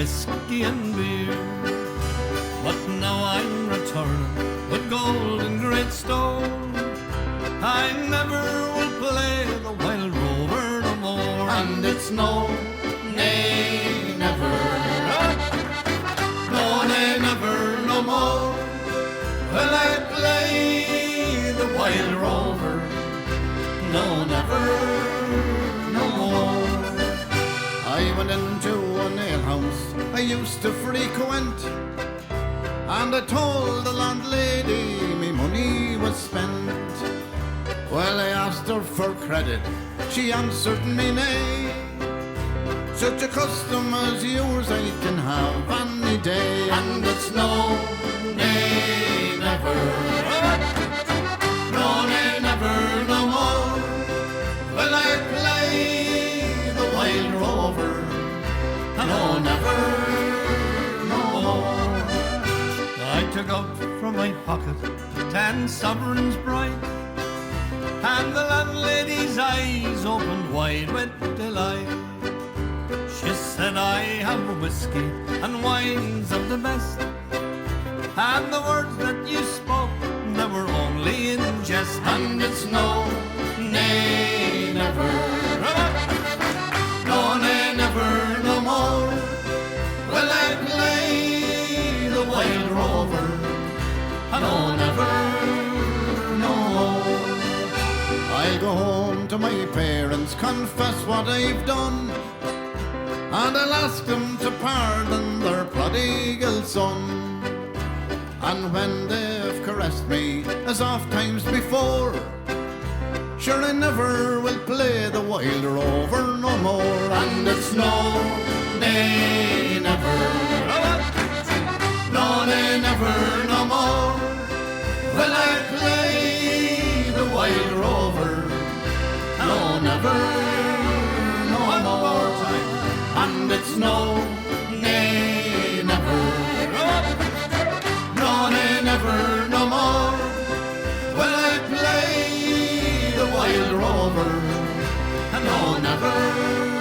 whiskey and beer. But now I'm returning with gold and great stone. I never will play the Wild Rover no more. And it's no, nay, never. No, nay, never no more will I play the Wild Rover. No, never, no more. I went into an alehouse I used to frequent, and I told the landlady me money was spent. Well, I asked her for credit, she answered me nay. Such a custom as yours I can have any day. And it's no, nay, never. No, nay, never, no more will I play the Wild Rover. No, never, no more. I took out from my pocket 10 sovereigns bright, and the landlady's eyes opened wide with delight. She said, I have whiskey and wines of the best, and the words that you spoke, they were only in jest. And it's no, nay, never. No, nay, never, no more will I play the Wild Rover. No, never, no more. I'll go home to my parents, confess what I've done, and I'll ask them to pardon their prodigal son. And when they've caressed me as oft times before, sure I never will play the Wild Rover no more. And it's no, nay, never. No, nay, never, no more will I play the Wild Rover. No, never, no more. And it's no, nay, never. No, nay, never, no more will I play the Wild Rover. No, never.